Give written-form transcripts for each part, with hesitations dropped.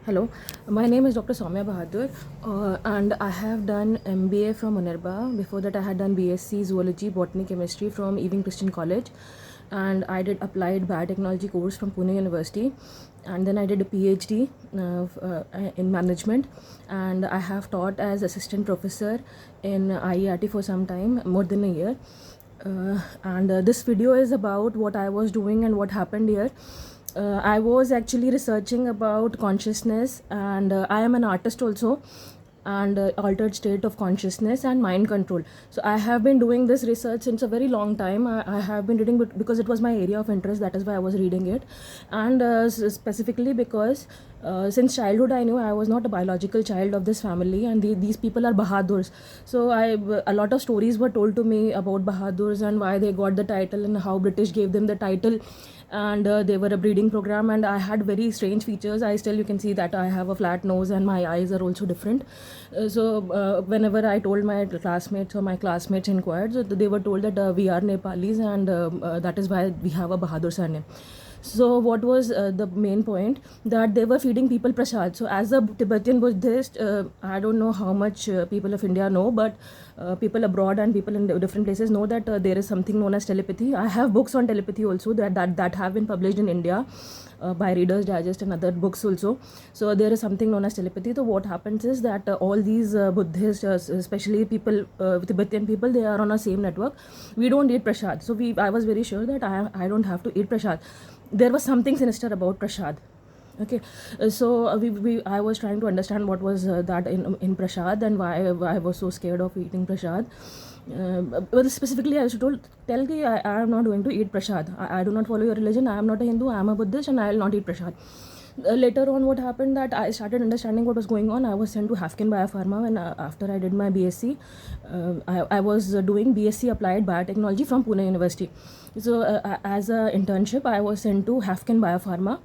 Hello, my name is Dr. Soumya Bahadur, and I have done MBA from UNIRBA. Before that, I had done BSc Zoology, Botany, Chemistry from Ewing Christian College, and I did applied biotechnology course from Pune University, and then I did a PhD in management, and I have taught as assistant professor in IERT for some time, more than a year. And this video is about what I was doing and what happened here. I was actually researching about consciousness, and I am an artist also, and altered state of consciousness and mind control. So I have been doing this research since a very long time. I have been reading because it was my area of interest. That is why I was reading it, and specifically because since childhood I knew I was not a biological child of this family, and these people are Bahadurs. So a lot of stories were told to me about Bahadurs and why they got the title and how British gave them the title, and they were a breeding program, and I had very strange features. You can see that I have a flat nose and my eyes are also different. Whenever I told my classmates or my classmates inquired, so they were told that we are Nepalis, and that is why we have a Bahadur surname. So what was the main point? That they were feeding people prasad. So as a Tibetan Buddhist, I don't know how much people of India know, but people abroad and people in different places know that there is something known as telepathy. I have books on telepathy also that have been published in India by Reader's Digest and other books also. So there is something known as telepathy. So what happens is that all these Buddhists, especially people, Tibetan people, they are on a same network. We don't eat prasad. So I was very sure that I don't have to eat prasad. There was something sinister about prasad. Okay, I was trying to understand what was that in prasad, and why I was so scared of eating prasad. Well, specifically, I should tell that I am not going to eat prasad. I do not follow your religion. I am not a Hindu. I am a Buddhist, and I will not eat prasad. Later on, what happened that I started understanding what was going on. I was sent to Hafkin Biopharma, and after I did my BSc, I was doing BSc Applied Biotechnology from Pune University. So as an internship, I was sent to Hafkin Biopharma.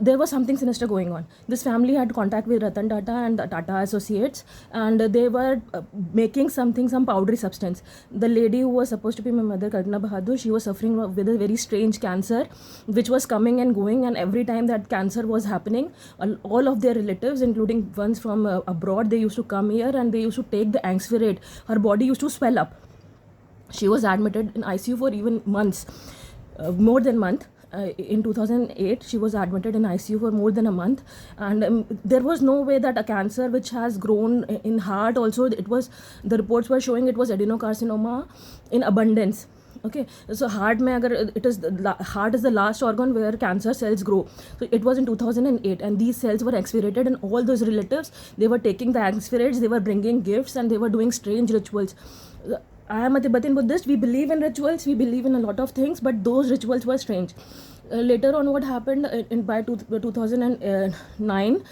There was something sinister going on. This family had contact with Ratan Tata and Tata Associates, and they were making some powdery substance. The lady who was supposed to be my mother, Kalpana Bahadur, she was suffering with a very strange cancer, which was coming and going, and every time that cancer was happening, all of their relatives, including ones from abroad, they used to come here and they used to take the Angsvirate. Her body used to swell up. She was admitted in ICU for even months, more than month. In 2008, she was admitted in ICU for more than a month, and there was no way that a cancer which has grown in heart also, the reports were showing it was adenocarcinoma in abundance. Okay, so heart heart is the last organ where cancer cells grow. So it was in 2008, and these cells were exfiltrated, and all those relatives, they were taking the exfiltrates, they were bringing gifts, and they were doing strange rituals. I am a Tibetan Buddhist. We believe in rituals. We believe in a lot of things, but those rituals were strange. Later on, what happened by 2009,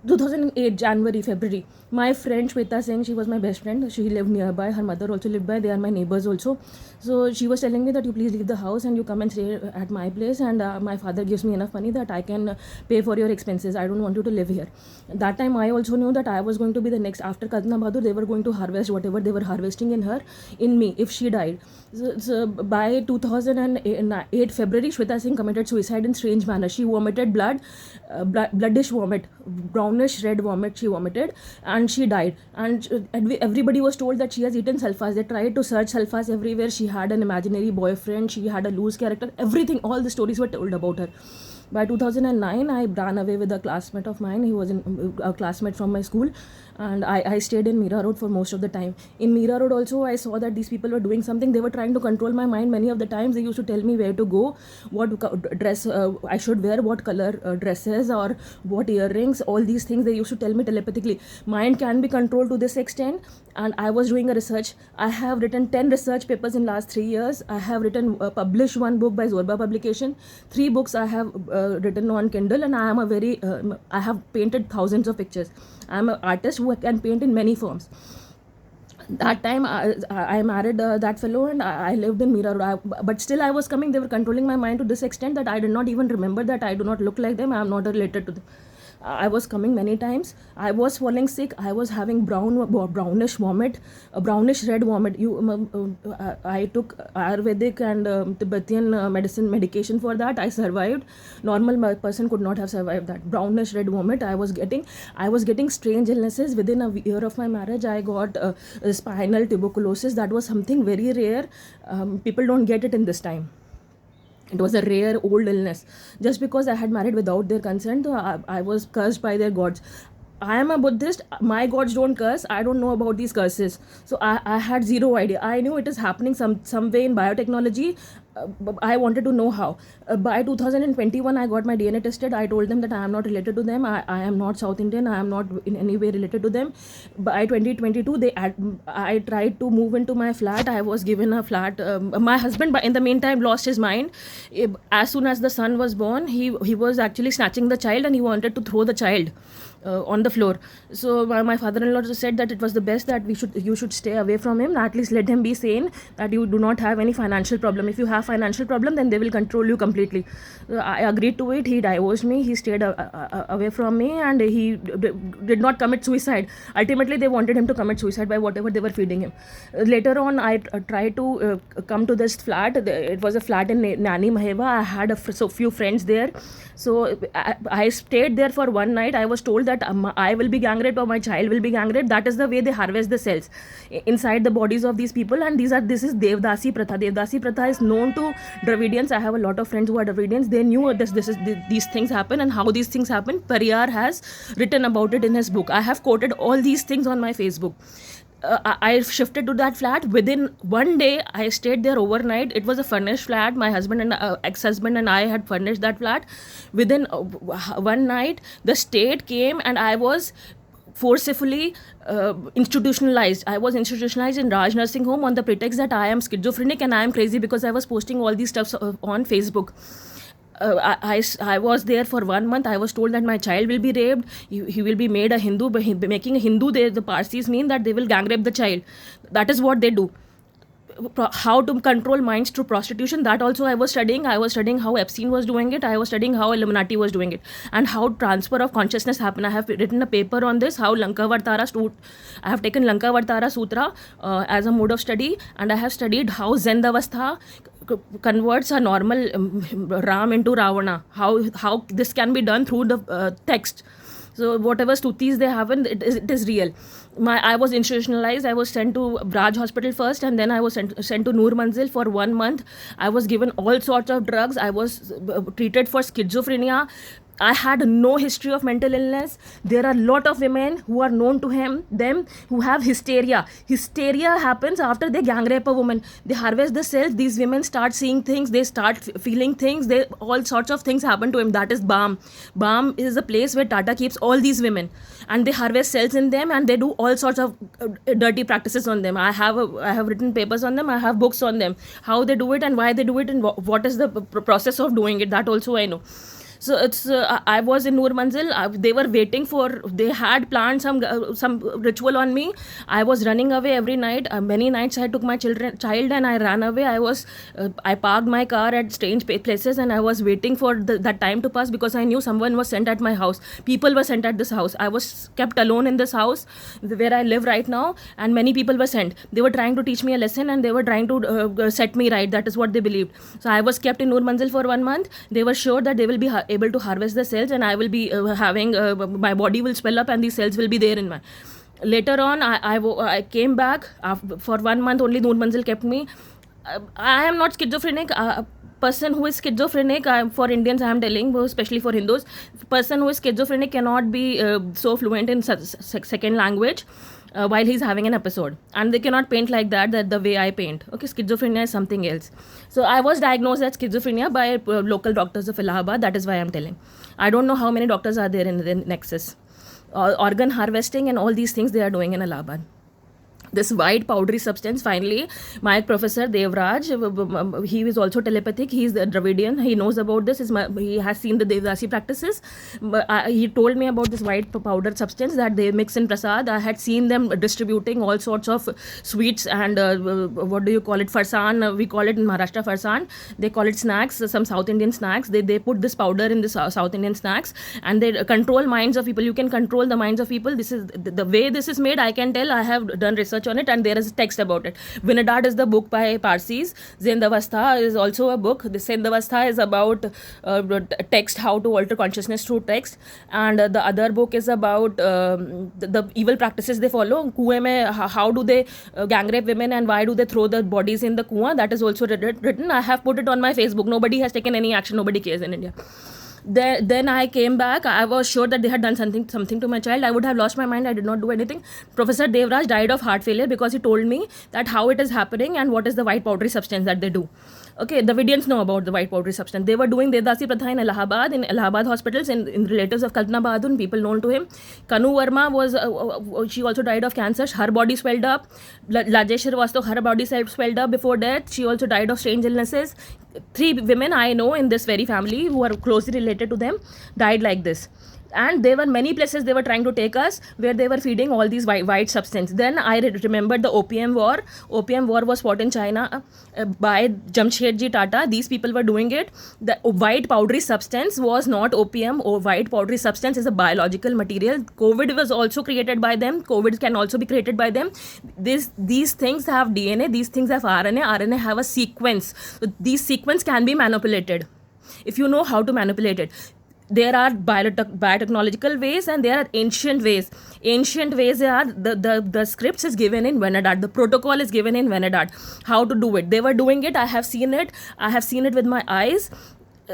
2008 January, February, my friend Shweta Singh, she was my best friend. She lived nearby. Her mother also lived by. They are my neighbors also. So she was telling me that you please leave the house and you come and stay at my place, and my father gives me enough money that I can pay for your expenses. I don't want you to live here. That time I also knew that I was going to be the next after Kalpana Bahadur. They were going to harvest whatever they were harvesting in me if she died. So by 2008 February, Shweta Singh committed suicide in strange manner. She vomited bloodish vomit, brownish red vomit she vomited, and she died. And everybody was told that she has eaten sulfas. They tried to search sulfas everywhere. She had an imaginary boyfriend. She had a loose character. Everything, all the stories were told about her. By 2009, I ran away with a classmate of mine. He was a classmate from my school, and I stayed in Mira Road for most of the time. In Mira Road also, I saw that these people were doing something. They were trying to control my mind. Many of the times, they used to tell me where to go, what dress I should wear, what color dresses, or what earrings. All these things they used to tell me telepathically. Mind can be controlled to this extent, and I was doing a research. I have written 10 research papers in last 3 years. I have published one book by Zorba Publication. 3 books I have written on Kindle, and I am I have painted thousands of pictures. I am an artist who can paint in many forms. That time I married that fellow, and I lived in Mira Road. But still I was coming. They were controlling my mind to this extent that I did not even remember that I do not look like them. I am not related to them. I was coming many times. I was falling sick. I was having brownish vomit, a brownish red vomit. I took Ayurvedic and Tibetan medication for that. I survived. Normal person could not have survived that brownish red vomit. I was getting strange illnesses. Within a year of my marriage, I got spinal tuberculosis. That was something very rare. People don't get it in this time. It was a rare old illness. Just because I had married without their consent, I was cursed by their gods. I am a Buddhist. My gods don't curse. I don't know about these curses. So I had zero idea. I knew it is happening some way in biotechnology. I wanted to know how. By 2021, I got my DNA tested. I told them that I am not related to them. I am not South Indian. I am not in any way related to them. By 2022, I tried to move into my flat. I was given a flat. My husband, in the meantime, lost his mind. As soon as the son was born, he was actually snatching the child and he wanted to throw the child on the floor. So my father-in-law said that it was the best that you should stay away from him. At least let him be sane, that you do not have any financial problem. If you have financial problem, then they will control you completely. I agreed to it. He divorced me. He stayed away from me, and he did not commit suicide. Ultimately, they wanted him to commit suicide by whatever they were feeding him. Later on, I tried to come to this flat. It was a flat in Nani Maheva. I had few friends there. So I stayed there for one night. I was told that I will be gang raped or my child will be gang raped. That is the way they harvest the cells inside the bodies of these people. And this is Devdasi Pratha. Devdasi Pratha is known to Dravidians. I have a lot of friends who are Dravidians. They knew these things happen and how these things happen. Pariyar has written about it in his book. I have quoted all these things on my Facebook. I shifted to that flat. Within one day, I stayed there overnight. It was a furnished flat. My husband and ex-husband and I had furnished that flat. Within one night, the state came and I was forcefully institutionalized. I was institutionalized in Raj Nursing Home on the pretext that I am schizophrenic and I am crazy because I was posting all these stuff on Facebook. I was there for 1 month. I was told that my child will be raped. He will be made a Hindu. Making a Hindu, the Parsis mean that they will gang rape the child. That is what they do. How to control minds through prostitution, that also I was studying. I was studying how Epstein was doing it. I was studying how Illuminati was doing it, and how transfer of consciousness happened. I have written a paper on this, how I have taken Lankavartara Sutra as a mode of study, and I have studied how Zen Avastha converts a normal Ram into Ravana, how this can be done through the text. So whatever stutis they have, it is real. I was institutionalized. I was sent to Raj Hospital first, and then I was sent to Noor Manzil for 1 month. I was given all sorts of drugs. I was treated for schizophrenia. I had no history of mental illness. There are a lot of women who are known to them who have hysteria. Hysteria happens after they gang rape a woman. They harvest the cells. These women start seeing things. They start feeling things. All sorts of things happen to him. That is BAM. BAM is a place where Tata keeps all these women, and they harvest cells in them, and they do all sorts of dirty practices on them. I have written papers on them. I have books on them, how they do it and why they do it, and what is the process of doing it. That also I know. So I was in Noor Manzil. They were waiting they had planned some ritual on me. I was running away every night. Many nights I took my child and I ran away. I parked my car at strange places, and I was waiting for that time to pass, because I knew someone was sent at my house. People were sent at this house. I was kept alone in this house where I live right now, and many people were sent. They were trying to teach me a lesson, and they were trying to set me right. That is what they believed. So I was kept in Noor Manzil for 1 month. They were sure that they will be able to harvest the cells, and I will be having my body will swell up and these cells will be there in my. Later on, I came back for 1 month. Only Noor Manzil kept me. I am not schizophrenic. Person who is schizophrenic, for Indians I am telling, especially for Hindus, person who is schizophrenic cannot be so fluent in second language while he's having an episode, and they cannot paint like that the way I paint. Okay, schizophrenia is something else. So I was diagnosed as schizophrenia by local doctors of Allahabad. That is why I'm telling. I don't know how many doctors are there in the Nexus. Organ harvesting and all these things they are doing in Allahabad. this white powdery substance. Finally, my professor Devraj, he is also telepathic, he is the Dravidian, he knows about this, he has seen the Devdasi practices. He told me about this white powdered substance that they mix in prasad. I had seen them distributing all sorts of sweets and what do you call it, farsan, we call it in Maharashtra farsan, they call it snacks, some South Indian snacks. They put this powder in the South Indian snacks, and they control minds of people. You can control the minds of people. This is the way this is made, I can tell. I have done research on it, and there is a text about it. Vinodad is the book by Parsis. Zindavastha is also a book. The Zindavastha is about text, how to alter consciousness through text, and the other book is about the evil practices they follow. Kuएं में how do they gang rape women, and why do they throw the bodies in the kuआं? That is also written. I have put it on my Facebook. Nobody has taken any action. Nobody cares in India. Then I came back. I was sure that they had done something to my child. I would have lost my mind. I did not do anything. Professor Devraj died of heart failure because he told me that how it is happening and what is the white powdery substance that they do. Okay, the Vidians know about the white powdery substance. They were doing Devdasi Pratha in Allahabad hospitals, in relatives of Kalpana Bahadur, people known to him. Kanu Verma was, she also died of cancer. Her body swelled up. Rajesh Srivastava, her body swelled up before death. She also died of strange illnesses. 3 women I know in this very family who are closely related to them died like this. And there were many places they were trying to take us where they were feeding all these white substance. Then I remembered the opium war. Opium war was fought in China by Jamshedji Tata. These people were doing it. The white powdery substance was not opium, or white powdery substance is a biological material. COVID was also created by them. COVID can also be created by them. These things have DNA, these things have RNA. RNA have a sequence. So these sequence can be manipulated if you know how to manipulate it. There are biotechnological ways and there are ancient ways. Ancient ways are the scripts is given in Vinodad. The protocol is given in Vinodad. How to do it. They were doing it. I have seen it. I have seen it with my eyes.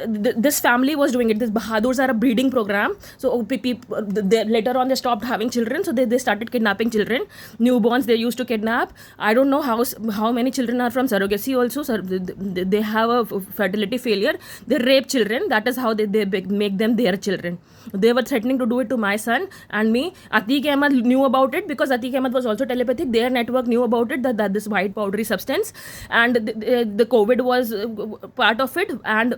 This family was doing it. This Bahadurs are a breeding program. So later on they stopped having children. So they started kidnapping children. Newborns they used to kidnap. I don't know how many children are from surrogacy also. So they have a fertility failure. They rape children. That is how they make them their children. They were threatening to do it to my son and me. Atiq Ahmed knew about it because Atiq Ahmed was also telepathic. Their network knew about it, that this white powdery substance, and the COVID was part of it. And